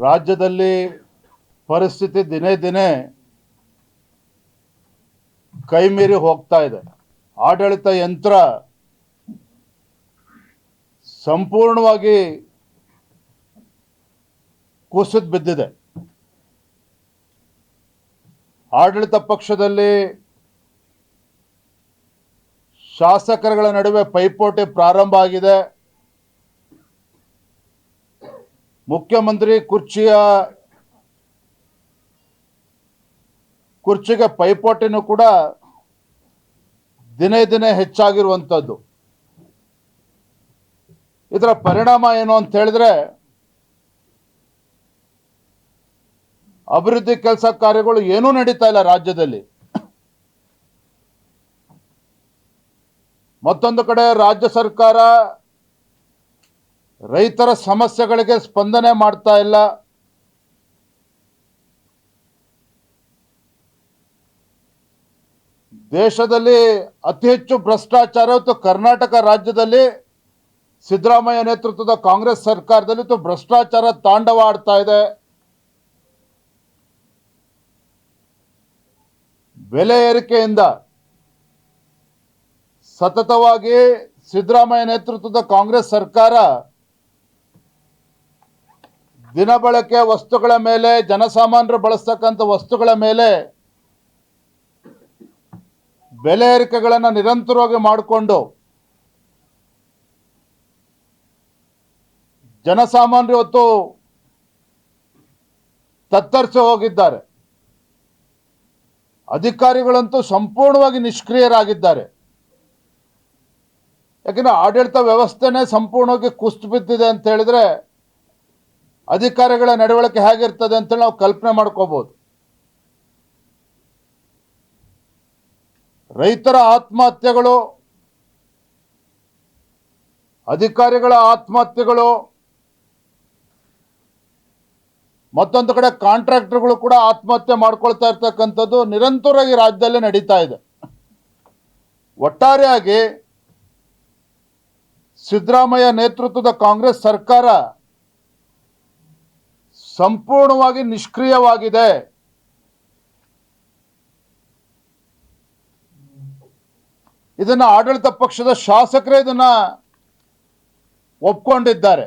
ರಾಜ್ಯದಲ್ಲಿ ಪರಿಸ್ಥಿತಿ ದಿನೇ ದಿನೇ ಕೈಮೀರಿ ಹೋಗ್ತಾ ಇದೆ. ಆಡಳಿತ ಯಂತ್ರ ಸಂಪೂರ್ಣವಾಗಿ ಕುಸಿದು ಬಿದ್ದಿದೆ. ಆಡಳಿತ ಪಕ್ಷದಲ್ಲಿ ಶಾಸಕರುಗಳ ನಡುವೆ ಪೈಪೋಟಿ ಪ್ರಾರಂಭ ಆಗಿದೆ. ಮುಖ್ಯಮಂತ್ರಿ ಕುರ್ಚಿಗೆ ಪೈಪೋಟಿನೂ ಕೂಡ ದಿನೇ ದಿನೇ ಹೆಚ್ಚಾಗಿರುವಂಥದ್ದು. ಇದರ ಪರಿಣಾಮ ಏನು ಅಂತ ಹೇಳಿದ್ರೆ, ಅಭಿವೃದ್ಧಿ ಕೆಲಸ ಕಾರ್ಯಗಳು ಏನೂ ನಡೀತಾ ಇಲ್ಲ ರಾಜ್ಯದಲ್ಲಿ. ಮತ್ತೊಂದು ಕಡೆ ರಾಜ್ಯ ಸರ್ಕಾರ ರೈತರ ಸಮಸ್ಯೆಗಳಿಗೆ ಸ್ಪಂದನೆ ಮಾಡ್ತಾ ಇಲ್ಲ. ದೇಶದಲ್ಲಿ ಅತಿ ಹೆಚ್ಚು ಭ್ರಷ್ಟಾಚಾರ ಇವತ್ತು ಕರ್ನಾಟಕ ರಾಜ್ಯದಲ್ಲಿ ಸಿದ್ದರಾಮಯ್ಯ ನೇತೃತ್ವದ ಕಾಂಗ್ರೆಸ್ ಸರ್ಕಾರದಲ್ಲಿ ಭ್ರಷ್ಟಾಚಾರ ತಾಂಡವ ಆಡ್ತಾ ಇದೆ. ಬೆಲೆ ಏರಿಕೆಯಿಂದ ಸತತವಾಗಿ ಸಿದ್ದರಾಮಯ್ಯ ನೇತೃತ್ವದ ಕಾಂಗ್ರೆಸ್ ಸರ್ಕಾರ ದಿನಬಳಕೆ ವಸ್ತುಗಳ ಮೇಲೆ, ಜನಸಾಮಾನ್ಯರು ಬಳಸ್ತಕ್ಕಂಥ ವಸ್ತುಗಳ ಮೇಲೆ ಬೆಲೆ ಏರಿಕೆಗಳನ್ನು ನಿರಂತರವಾಗಿ ಮಾಡಿಕೊಂಡು ಜನಸಾಮಾನ್ಯರು ಇವತ್ತು ತತ್ತರಿಸಿ ಹೋಗಿದ್ದಾರೆ. ಅಧಿಕಾರಿಗಳಂತೂ ಸಂಪೂರ್ಣವಾಗಿ ನಿಷ್ಕ್ರಿಯರಾಗಿದ್ದಾರೆ. ಯಾಕೆಂದರೆ ಆಡಳಿತ ವ್ಯವಸ್ಥೆನೇ ಸಂಪೂರ್ಣವಾಗಿ ಕುಸಿದು ಬಿದ್ದಿದೆ ಅಂತ ಹೇಳಿದ್ರೆ ಅಧಿಕಾರಿಗಳ ನಡವಳಿಕೆ ಹೇಗಿರ್ತದೆ ಅಂತೇಳಿ ನಾವು ಕಲ್ಪನೆ ಮಾಡ್ಕೋಬಹುದು. ರೈತರ ಆತ್ಮಹತ್ಯೆಗಳು, ಅಧಿಕಾರಿಗಳ ಆತ್ಮಹತ್ಯೆಗಳು, ಮತ್ತೊಂದು ಕಡೆ ಕಾಂಟ್ರಾಕ್ಟರ್ಗಳು ಕೂಡ ಆತ್ಮಹತ್ಯೆ ಮಾಡ್ಕೊಳ್ತಾ ಇರ್ತಕ್ಕಂಥದ್ದು ನಿರಂತರವಾಗಿ ರಾಜ್ಯದಲ್ಲೇ ನಡೀತಾ ಇದೆ. ಒಟ್ಟಾರೆಯಾಗಿ ಸಿದ್ದರಾಮಯ್ಯ ನೇತೃತ್ವದ ಕಾಂಗ್ರೆಸ್ ಸರ್ಕಾರ ಸಂಪೂರ್ಣವಾಗಿ ನಿಷ್ಕ್ರಿಯವಾಗಿದೆ. ಇದನ್ನು ಆಡಳಿತ ಪಕ್ಷದ ಶಾಸಕರೇ ಇದನ್ನ ಒಪ್ಕೊಂಡಿದ್ದಾರೆ.